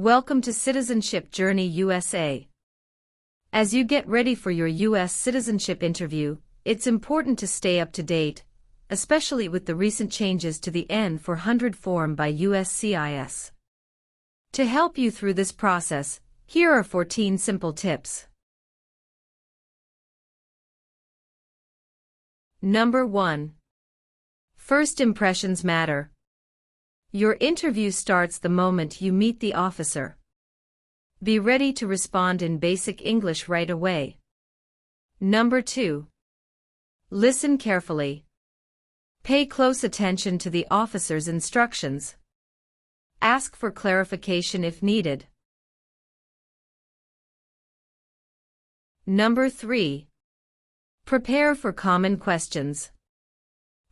Welcome to Citizenship Journey USA. As you get ready for your U.S. citizenship interview, it's important to stay up to date, especially with the recent changes to the N-400 form by USCIS. To help you through this process, here are 14 simple tips. Number 1. First impressions matter. Your interview starts the moment you meet the officer. Be ready to respond in basic English right away. Number 2. Listen carefully. Pay close attention to the officer's instructions. Ask for clarification if needed. Number 3. Prepare for common questions.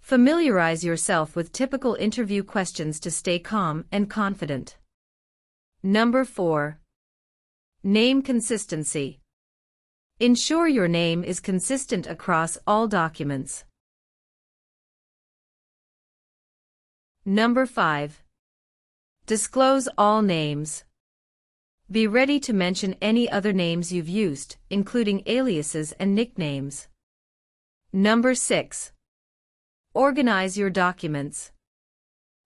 Familiarize yourself with typical interview questions to stay calm and confident. Number 4. Name consistency. Ensure your name is consistent across all documents. Number 5. Disclose all names. Be ready to mention any other names you've used, including aliases and nicknames. Number 6. Organize your documents.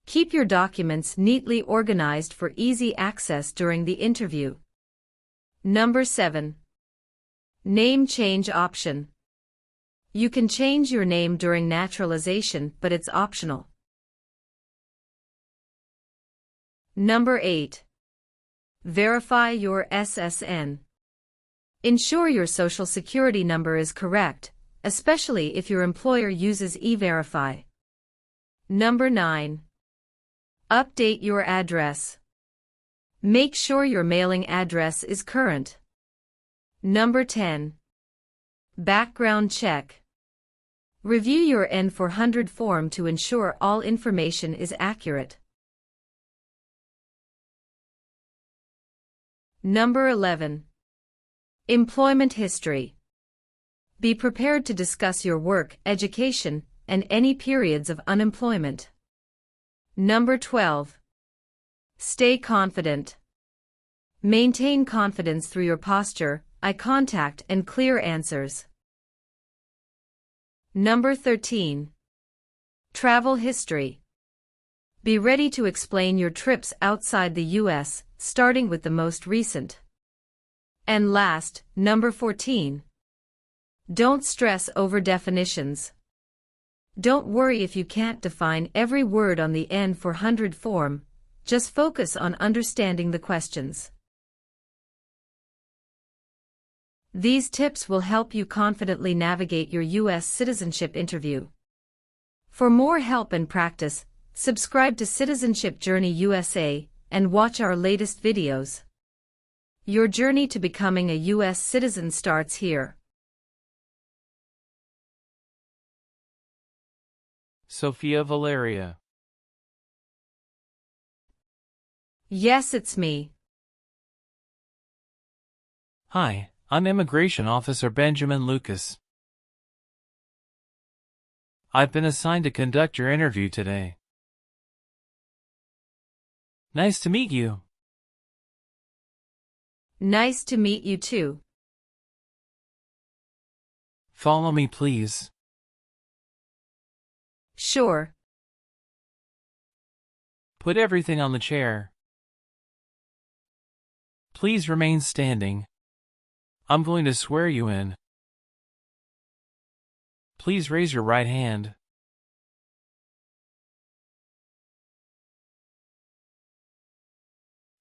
Keep your documents neatly organized for easy access during the interview. Number 7. Name change option. You can change your name during naturalization, but it's optional. Number 8. Verify your SSN. Ensure your Social Security number is correct, especially if your employer uses E-Verify. Number 9. Update your address. Make sure your mailing address is current. Number 10. Background check. Review your N400 form to ensure all information is accurate. Number 11. Employment history. Be prepared to discuss your work, education, and any periods of unemployment. Number 12. Stay confident. Maintain confidence through your posture, eye contact, and clear answers. Number 13. Travel history. Be ready to explain your trips outside the U.S., starting with the most recent. And last, number 14. Don't stress over definitions. Don't worry if you can't define every word on the N400 form, just focus on understanding the questions. These tips will help you confidently navigate your U.S. citizenship interview. For more help and practice, subscribe to Citizenship Journey USA and watch our latest videos. Your journey to becoming a U.S. citizen starts here. Sophia Valeria. Yes, it's me. Hi, I'm Immigration Officer Benjamin Lucas. I've been assigned to conduct your interview today. Nice to meet you. Nice to meet you too. Follow me, please. Sure. Put everything on the chair. Please remain standing. I'm going to swear you in. Please raise your right hand.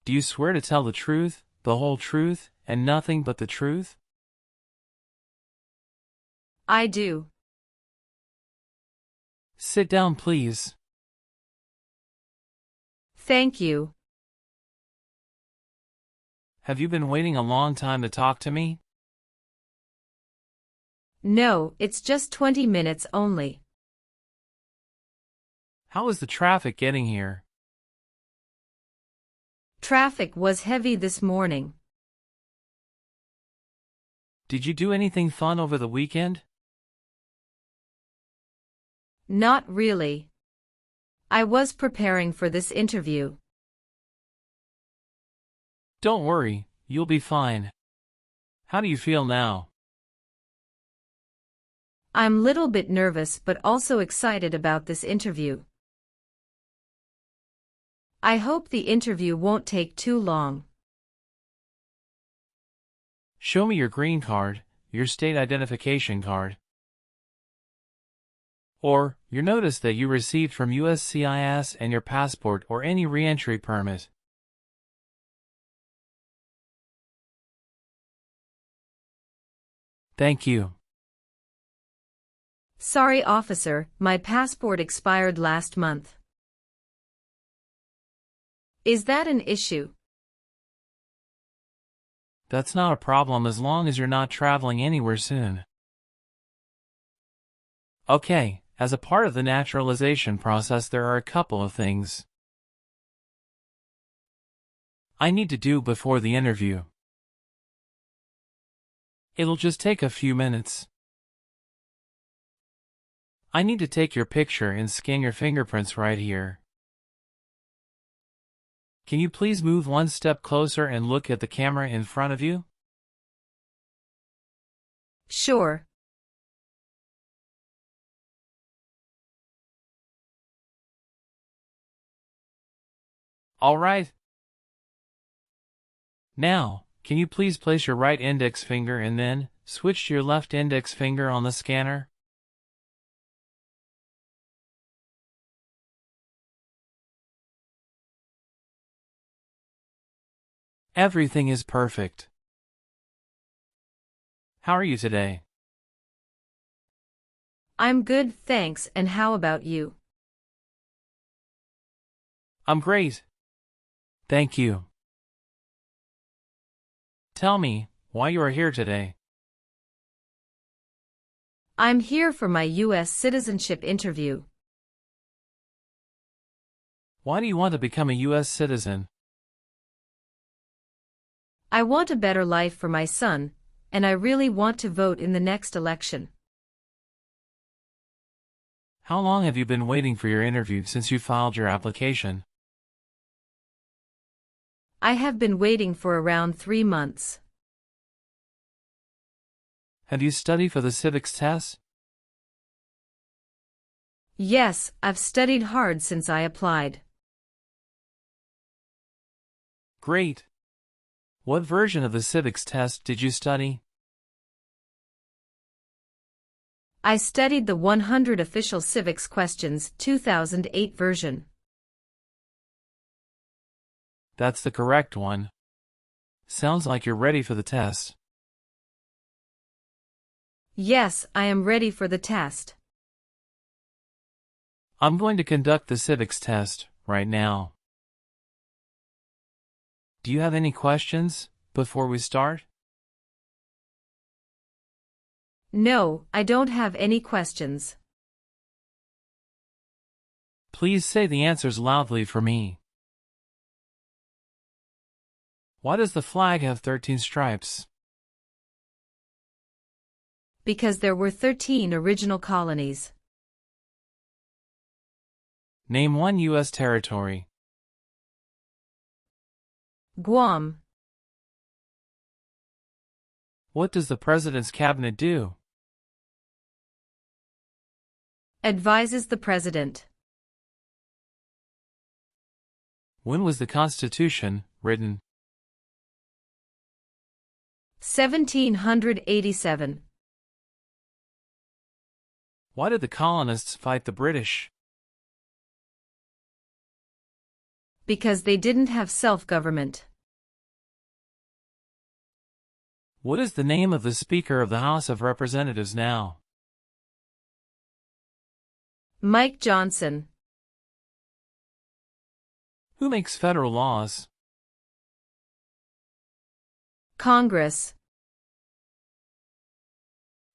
Do you swear to tell the truth, the whole truth, and nothing but the truth? I do. Sit down, please. Thank you. Have you been waiting a long time to talk to me? No, it's just 20 minutes only. How is the traffic getting here? Traffic was heavy this morning. Did you do anything fun over the weekend? Not really. I was preparing for this interview. Don't worry, you'll be fine. How do you feel now? I'm little bit nervous but also excited about this interview. I hope the interview won't take too long. Show me your green card, your state identification card, or your notice that you received from USCIS and your passport or any re-entry permit. Thank you. Sorry, officer, my passport expired last month. Is that an issue? That's not a problem as long as you're not traveling anywhere soon. Okay, as a part of the naturalization process there are a couple of things I need to do before the interview. It'll just take a few minutes. I need to take your picture and scan your fingerprints right here. Can you please move one step closer and look at the camera in front of you? Sure. All right. Now, can you please place your right index finger and then switch to your left index finger on the scanner? Everything is perfect. How are you today? I'm good, thanks, and how about you? I'm great. Thank you. Tell me why you are here today. I'm here for my U.S. citizenship interview. Why do you want to become a U.S. citizen? I want a better life for my son, and I really want to vote in the next election. How long have you been waiting for your interview since you filed your application? I have been waiting for around 3 months. Have you studied for the Civics test? Yes, I've studied hard since I applied. Great. What version of the Civics test did you study? I studied the 100 Official Civics Questions 2008 version. That's the correct one. Sounds like you're ready for the test. Yes, I am ready for the test. I'm going to conduct the Civics test right now. Do you have any questions before we start? No, I don't have any questions. Please say the answers loudly for me. Why does the flag have 13 stripes? Because there were 13 original colonies. Name one U.S. territory. Guam. What does the President's Cabinet do? Advises the President. When was the Constitution written? 1787. Why did the colonists fight the British? Because they didn't have self-government. What is the name of the Speaker of the House of Representatives now? Mike Johnson. Who makes federal laws? Congress.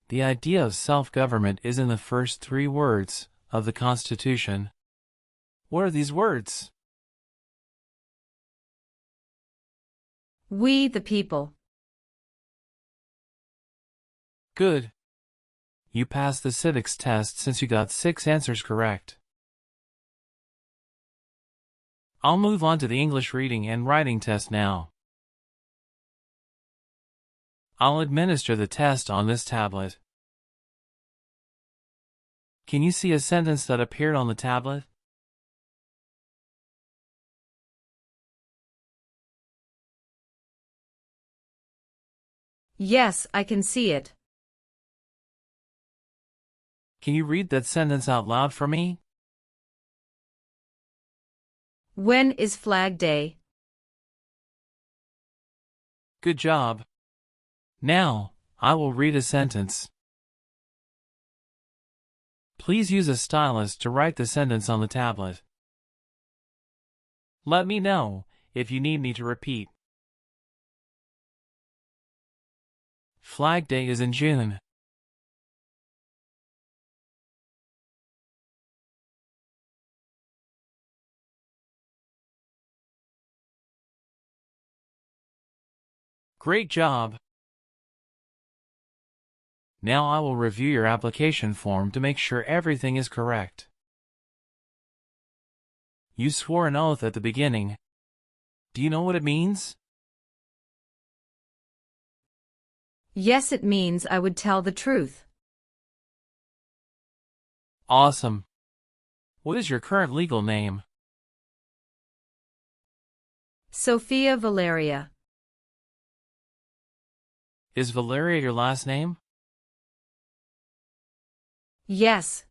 The idea of self-government is in the first 3 words of the Constitution. What are these words? We the people. Good. You passed the civics test since you got 6 answers correct. I'll move on to the English reading and writing test now. I'll administer the test on this tablet. Can you see a sentence that appeared on the tablet? Yes, I can see it. Can you read that sentence out loud for me? When is Flag Day? Good job. Now, I will read a sentence. Please use a stylus to write the sentence on the tablet. Let me know if you need me to repeat. Flag Day is in June. Great job! Now I will review your application form to make sure everything is correct. You swore an oath at the beginning. Do you know what it means? Yes, it means I would tell the truth. Awesome. What is your current legal name? Sophia Valeria. Is Valeria your last name? Yes.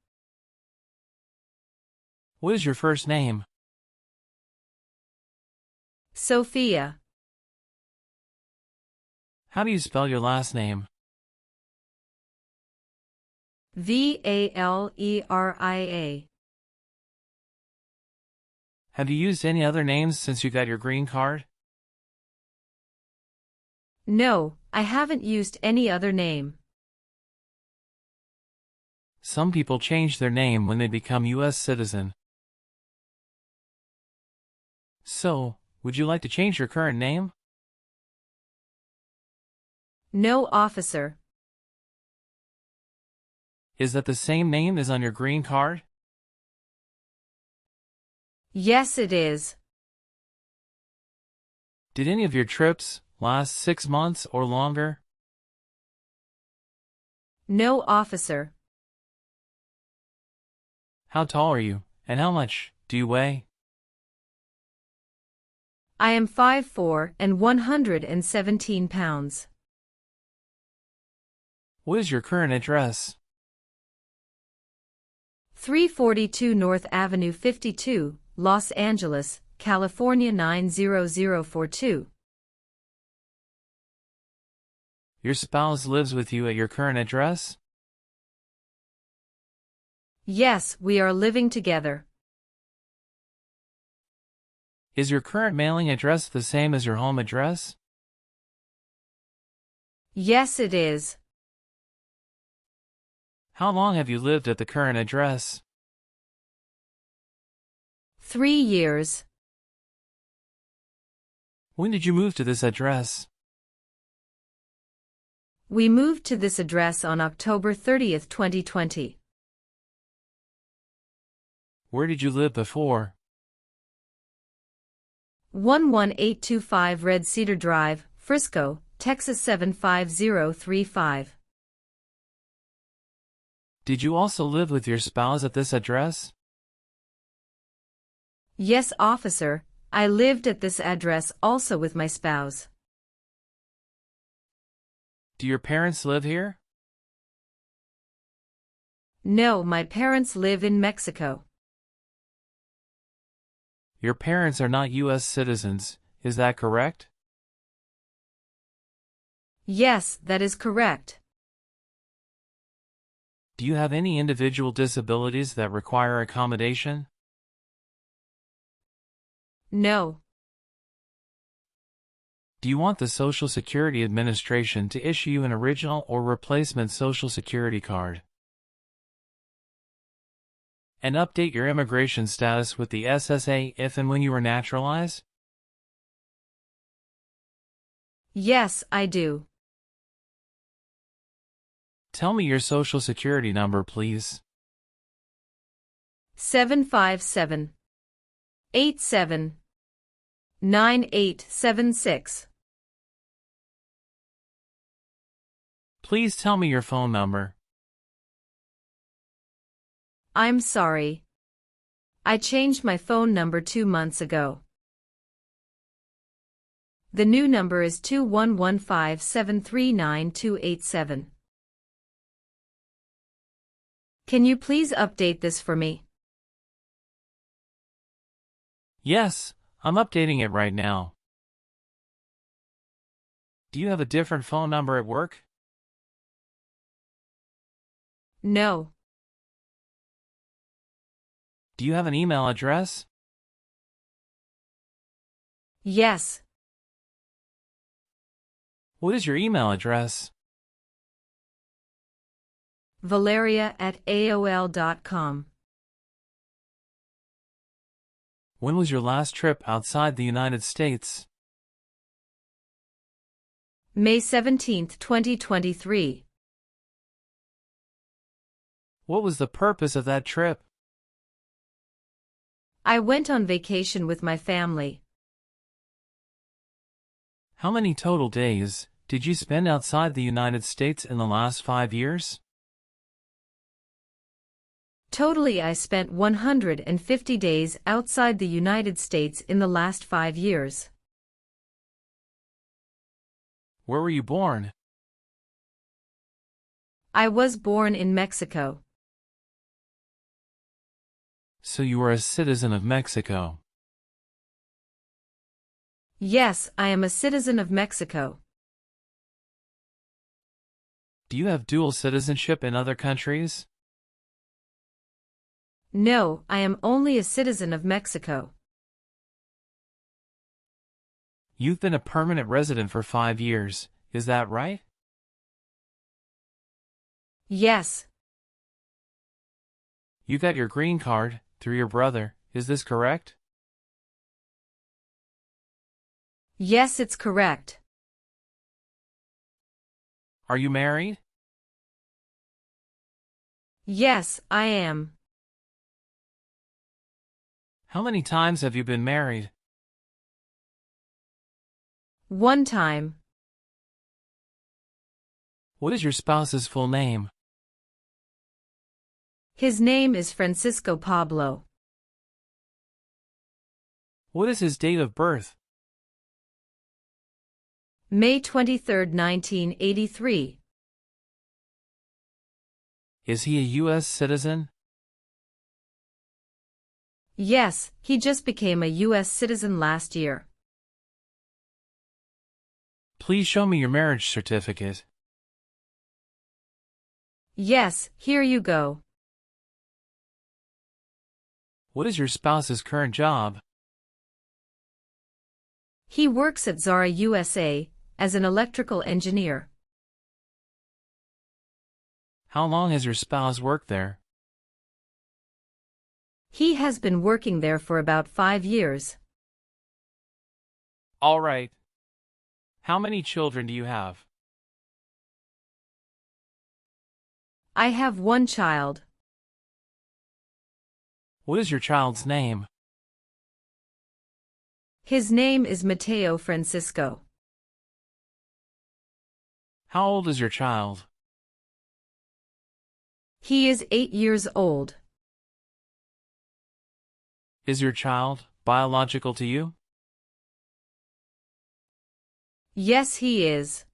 What is your first name? Sophia. How do you spell your last name? Valeria. Have you used any other names since you got your green card? No, I haven't used any other name. Some people change their name when they become U.S. citizen. So, would you like to change your current name? No, officer. Is that the same name as on your green card? Yes, it is. Did any of your trips last 6 months or longer? No, officer. How tall are you, and how much do you weigh? I am 5'4" and 117 pounds. What is your current address? 342 North Avenue 52, Los Angeles, California 90042. Your spouse lives with you at your current address? Yes, we are living together. Is your current mailing address the same as your home address? Yes, it is. How long have you lived at the current address? 3 years. When did you move to this address? We moved to this address on October 30th, 2020. Where did you live before? 11825 Red Cedar Drive, Frisco, Texas 75035. Did you also live with your spouse at this address? Yes, officer, I lived at this address also with my spouse. Do your parents live here? No, my parents live in Mexico. Your parents are not U.S. citizens, is that correct? Yes, that is correct. Do you have any individual disabilities that require accommodation? No. Do you want the Social Security Administration to issue you an original or replacement Social Security card? And update your immigration status with the SSA if and when you are naturalized? Yes, I do. Tell me your Social Security number, please. 757-87-9876. Please tell me your phone number. I'm sorry. I changed my phone number 2 months ago. The new number is 2115739287. Can you please update this for me? Yes, I'm updating it right now. Do you have a different phone number at work? No. Do you have an email address? Yes. What is your email address? Valeria@aol.com. When was your last trip outside the United States? May 17, 2023. What was the purpose of that trip? I went on vacation with my family. How many total days did you spend outside the United States in the last 5 years? Totally, I spent 150 days outside the United States in the last 5 years. Where were you born? I was born in Mexico. So you are a citizen of Mexico. Yes, I am a citizen of Mexico. Do you have dual citizenship in other countries? No, I am only a citizen of Mexico. You've been a permanent resident for 5 years, is that right? Yes. You got your green card through your brother, is this correct? Yes, it's correct. Are you married? Yes, I am. How many times have you been married? 1 time. What is your spouse's full name? His name is Francisco Pablo. What is his date of birth? May 23, 1983. Is he a U.S. citizen? Yes, he just became a U.S. citizen last year. Please show me your marriage certificate. Yes, here you go. What is your spouse's current job? He works at Zara USA as an electrical engineer. How long has your spouse worked there? He has been working there for about 5 years. All right. How many children do you have? I have 1 child. What is your child's name? His name is Mateo Francisco. How old is your child? He is 8 years old. Is your child biological to you? Yes, he is.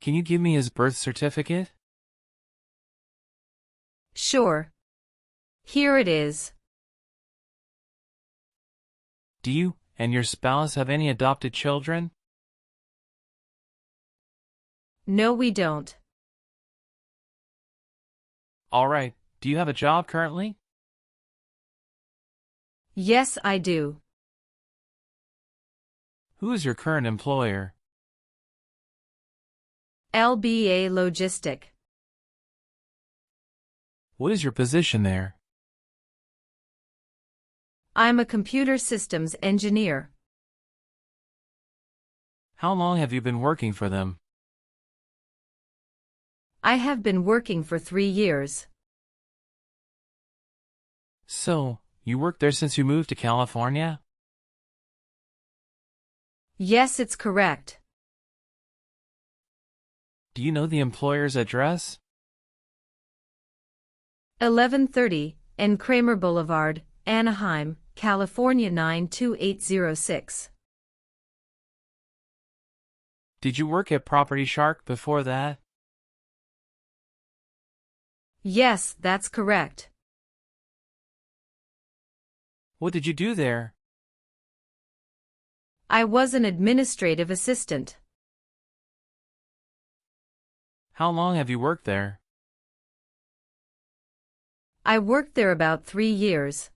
Can you give me his birth certificate? Sure. Here it is. Do you and your spouse have any adopted children? No, we don't. All right. Do you have a job currently? Yes, I do. Who is your current employer? LBA Logistic. What is your position there? I'm a computer systems engineer. How long have you been working for them? I have been working for 3 years. So, you worked there since you moved to California? Yes, it's correct. Do you know the employer's address? 1130 N. Kramer Boulevard, Anaheim, California 92806. Did you work at Property Shark before that? Yes, that's correct. What did you do there? I was an administrative assistant. How long have you worked there? I worked there about 3 years.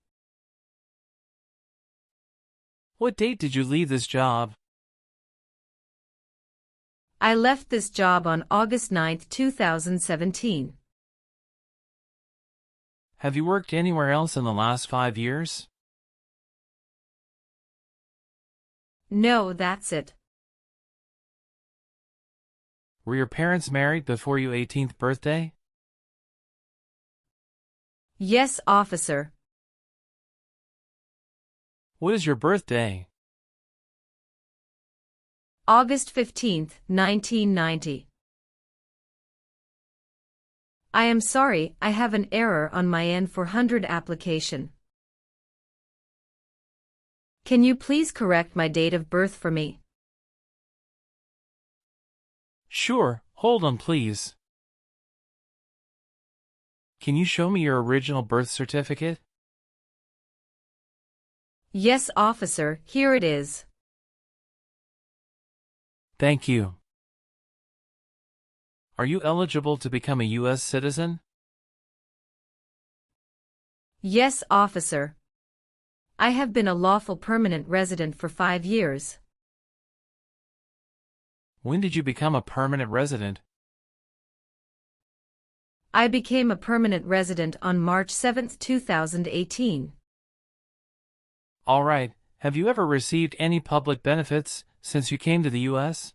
What date did you leave this job? I left this job on August 9, 2017. Have you worked anywhere else in the last 5 years? No, that's it. Were your parents married before your 18th birthday? Yes, officer. What is your birthday? August 15, 1990. I am sorry, I have an error on my N400 application. Can you please correct my date of birth for me? Sure, hold on please. Can you show me your original birth certificate? Yes, officer, here it is. Thank you. Are you eligible to become a U.S. citizen? Yes, officer. I have been a lawful permanent resident for 5 years. When did you become a permanent resident? I became a permanent resident on March 7, 2018. All right, have you ever received any public benefits since you came to the U.S.?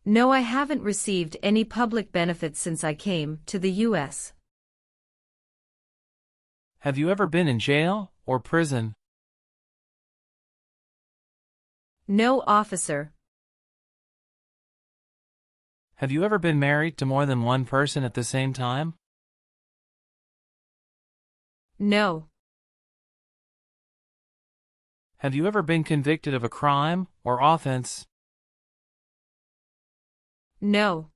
No, I haven't received any public benefits since I came to the U.S. Have you ever been in jail or prison? No, officer. Have you ever been married to more than one person at the same time? No. Have you ever been convicted of a crime or offense? No.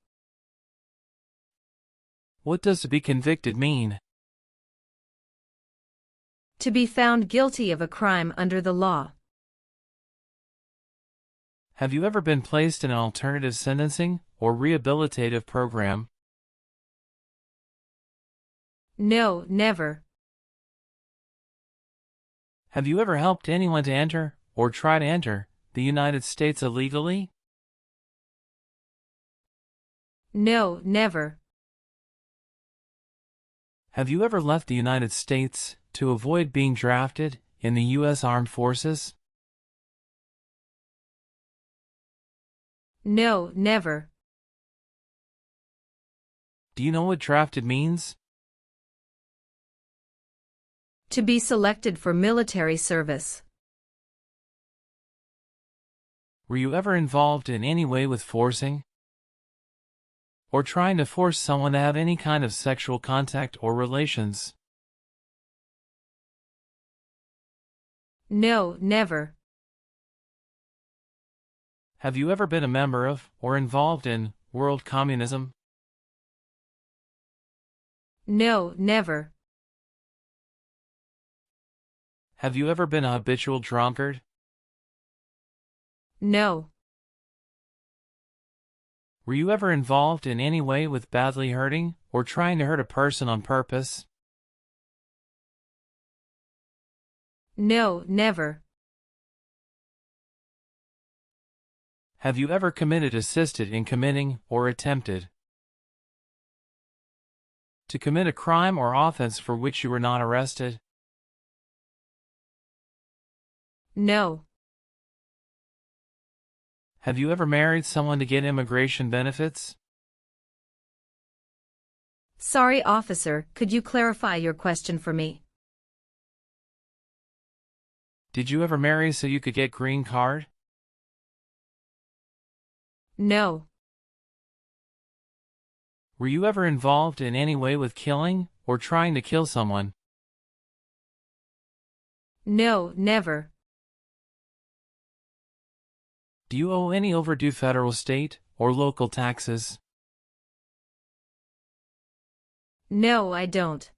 What does to be convicted mean? To be found guilty of a crime under the law. Have you ever been placed in an alternative sentencing or rehabilitative program? No, never. Have you ever helped anyone to enter or try to enter the United States illegally? No, never. Have you ever left the United States to avoid being drafted in the U.S. Armed Forces? No, never. Do you know what drafted means? To be selected for military service. Were you ever involved in any way with forcing or trying to force someone to have any kind of sexual contact or relations? No, never. Have you ever been a member of or involved in world communism? No, never. Have you ever been a habitual drunkard? No. Were you ever involved in any way with badly hurting or trying to hurt a person on purpose? No, never. Have you ever committed, assisted in committing, or attempted to commit a crime or offense for which you were not arrested? No. Have you ever married someone to get immigration benefits? Sorry, officer, could you clarify your question for me? Did you ever marry so you could get green card? No. Were you ever involved in any way with killing or trying to kill someone? No, never. Do you owe any overdue federal, state, or local taxes? No, I don't.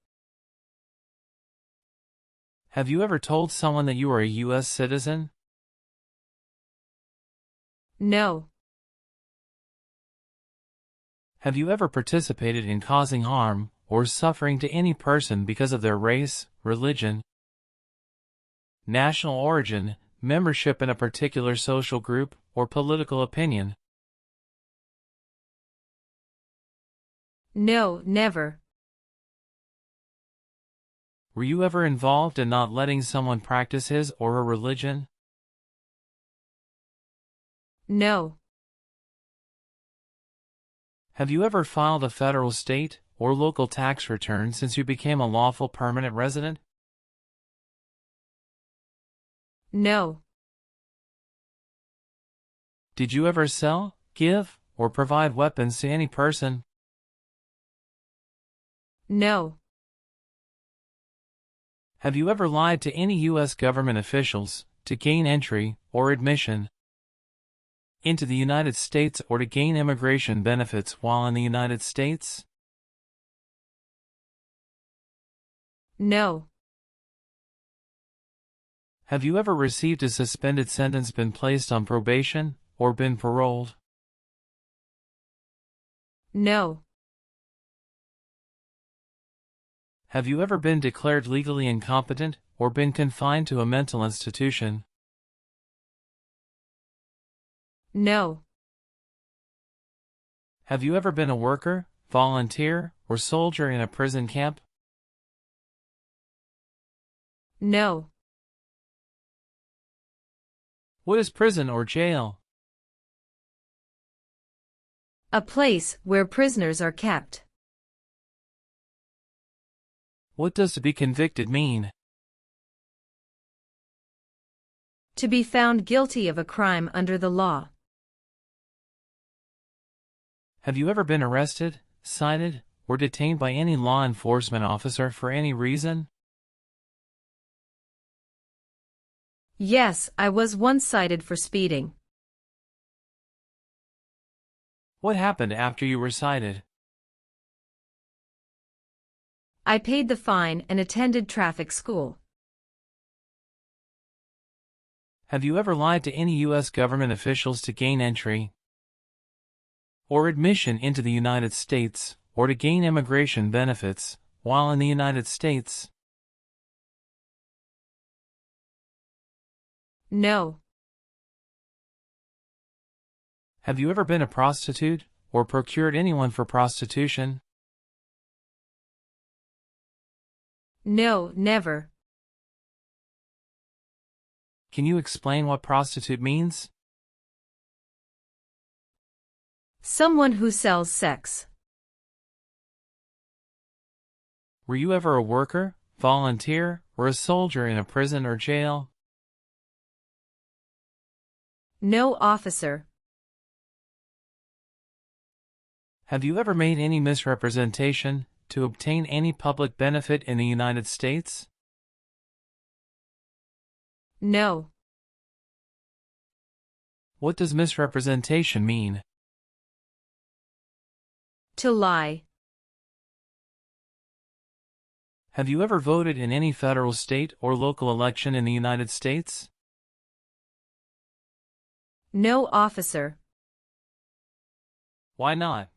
Have you ever told someone that you are a U.S. citizen? No. Have you ever participated in causing harm or suffering to any person because of their race, religion, national origin, membership in a particular social group, or political opinion? No, never. Were you ever involved in not letting someone practice his or her religion? No. Have you ever filed a federal, state, or local tax return since you became a lawful permanent resident? No. Did you ever sell, give, or provide weapons to any person? No. Have you ever lied to any U.S. government officials to gain entry or admission into the United States or to gain immigration benefits while in the United States? No. Have you ever received a suspended sentence, been placed on probation, or been paroled? No. Have you ever been declared legally incompetent or been confined to a mental institution? No. Have you ever been a worker, volunteer, or soldier in a prison camp? No. What is prison or jail? A place where prisoners are kept. What does to be convicted mean? To be found guilty of a crime under the law. Have you ever been arrested, cited, or detained by any law enforcement officer for any reason? Yes, I was once cited for speeding. What happened after you were cited? I paid the fine and attended traffic school. Have you ever lied to any U.S. government officials to gain entry or admission into the United States, or to gain immigration benefits while in the United States? No. Have you ever been a prostitute or procured anyone for prostitution? No, never. Can you explain what prostitute means? Someone who sells sex. Were you ever a worker, volunteer, or a soldier in a prison or jail? No, officer. Have you ever made any misrepresentation to obtain any public benefit in the United States? No. What does misrepresentation mean? To lie. Have you ever voted in any federal, state, or local election in the United States? No, officer. Why not?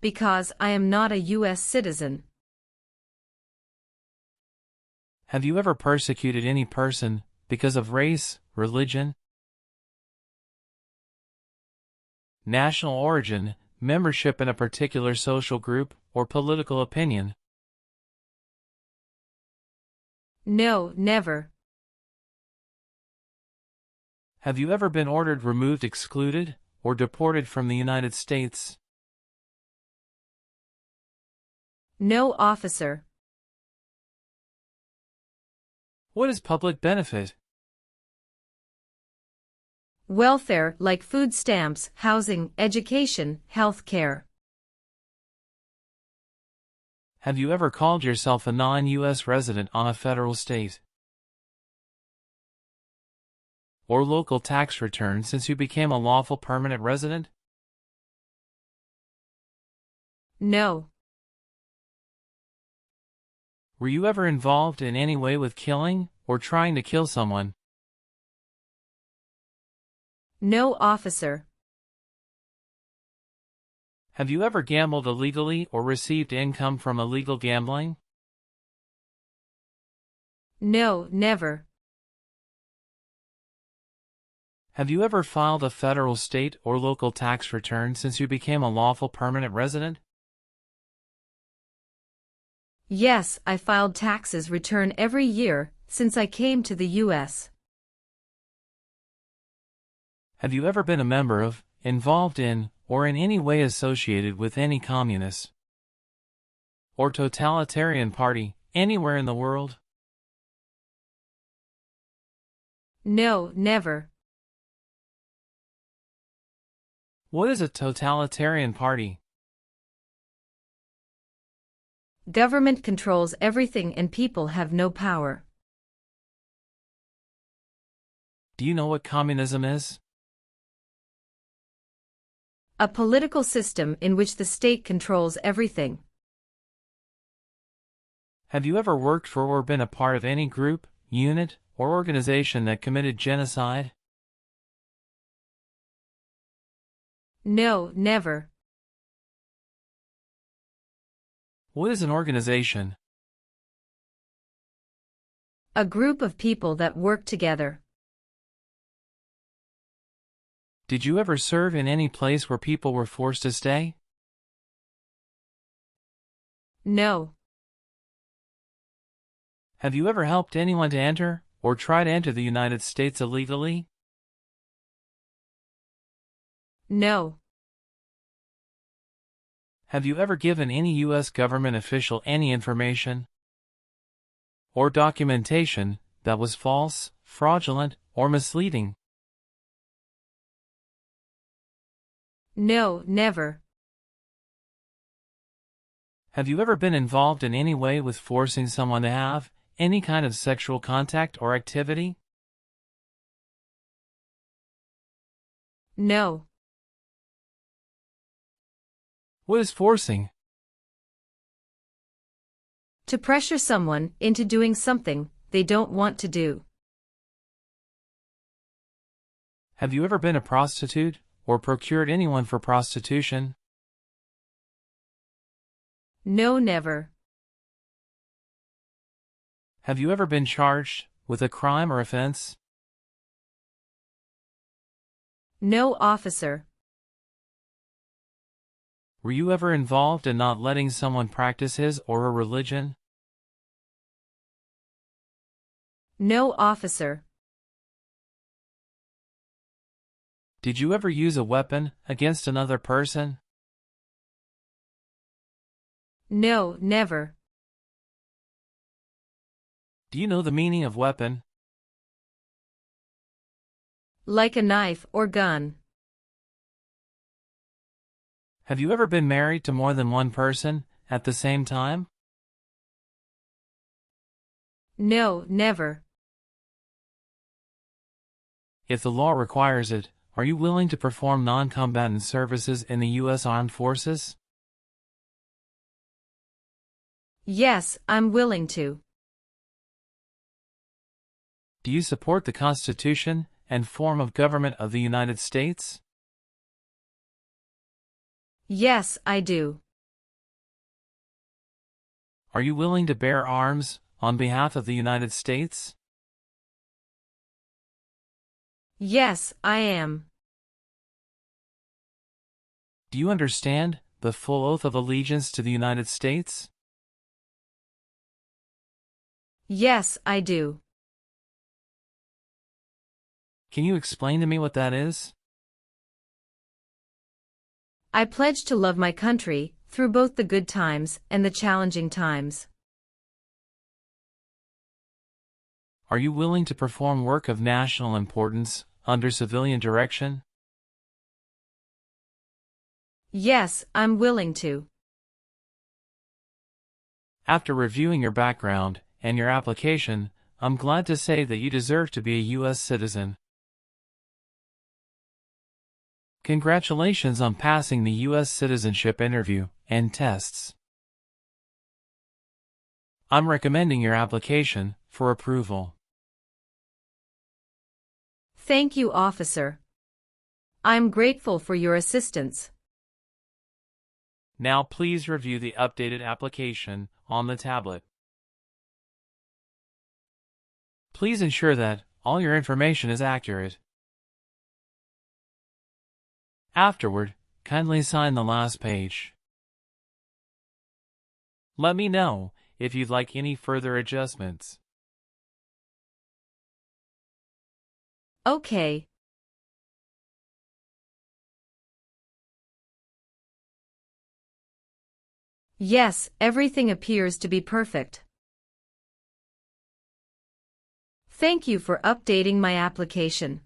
Because I am not a U.S. citizen. Have you ever persecuted any person because of race, religion, national origin, membership in a particular social group, or political opinion? No, never. Have you ever been ordered removed, excluded, or deported from the United States? No, officer. What is public benefit? Welfare like food stamps, housing, education, health care. Have you ever called yourself a non-U.S. resident on a federal, state, or local tax return since you became a lawful permanent resident? No. Were you ever involved in any way with killing or trying to kill someone? No, officer. Have you ever gambled illegally or received income from illegal gambling? No, never. Have you ever filed a federal, state, or local tax return since you became a lawful permanent resident? Yes, I filed taxes return every year since I came to the U.S. Have you ever been a member of, involved in, or in any way associated with any communist or totalitarian party anywhere in the world? No, never. What is a totalitarian party? Government controls everything and people have no power. Do you know what communism is? A political system in which the state controls everything. Have you ever worked for or been a part of any group, unit, or organization that committed genocide? No, never. What is an organization? A group of people that work together. Did you ever serve in any place where people were forced to stay? No. Have you ever helped anyone to enter, or try to enter the United States illegally? No. Have you ever given any U.S. government official any information or documentation that was false, fraudulent, or misleading? No, never. Have you ever been involved in any way with forcing someone to have any kind of sexual contact or activity? No. What is forcing? To pressure someone into doing something they don't want to do. Have you ever been a prostitute or procured anyone for prostitution? No, never. Have you ever been charged with a crime or offense? No, officer. Were you ever involved in not letting someone practice his or her religion? No, officer. Did you ever use a weapon against another person? No, never. Do you know the meaning of weapon? Like a knife or gun. Have you ever been married to more than one person at the same time? No, never. If the law requires it, are you willing to perform non-combatant services in the U.S. Armed Forces? Yes, I'm willing to. Do you support the Constitution and form of government of the United States? Yes, I do. Are you willing to bear arms on behalf of the United States? Yes, I am. Do you understand the full oath of allegiance to the United States? Yes, I do. Can you explain to me what that is? I pledge to love my country through both the good times and the challenging times. Are you willing to perform work of national importance under civilian direction? Yes, I'm willing to. After reviewing your background and your application, I'm glad to say that you deserve to be a U.S. citizen. Congratulations on passing the U.S. citizenship interview and tests. I'm recommending your application for approval. Thank you, officer. I'm grateful for your assistance. Now please review the updated application on the tablet. Please ensure that all your information is accurate. Afterward, kindly sign the last page. Let me know if you'd like any further adjustments. Okay. Yes, everything appears to be perfect. Thank you for updating my application.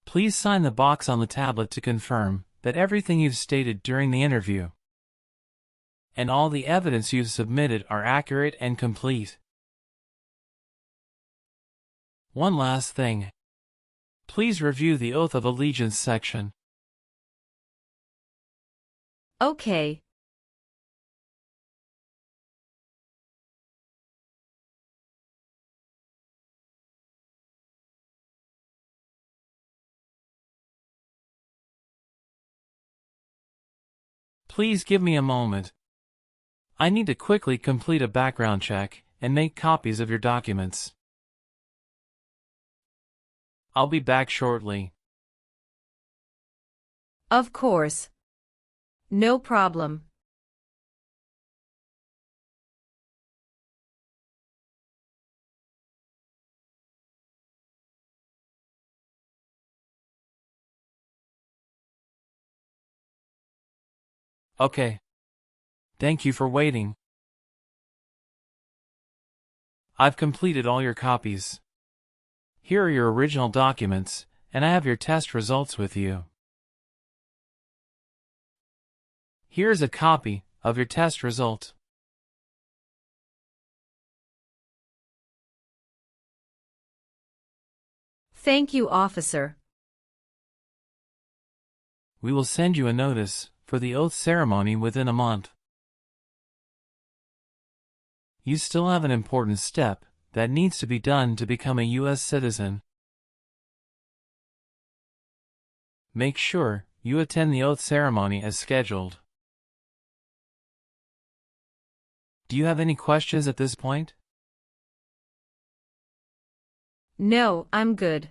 Please sign the box on the tablet to confirm that everything you've stated during the interview and all the evidence you've submitted are accurate and complete. One last thing. Please review the Oath of Allegiance section. Okay. Please give me a moment. I need to quickly complete a background check and make copies of your documents. I'll be back shortly. Of course. No problem. Okay. Thank you for waiting. I've completed all your copies. Here are your original documents, and I have your test results with you. Here's a copy of your test result. Thank you, officer. We will send you a notice for the oath ceremony within a month. You still have an important step that needs to be done to become a U.S. citizen. Make sure you attend the oath ceremony as scheduled. Do you have any questions at this point? No, I'm good.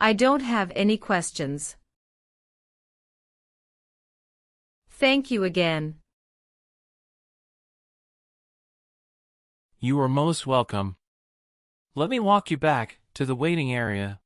I don't have any questions. Thank you again. You are most welcome. Let me walk you back to the waiting area.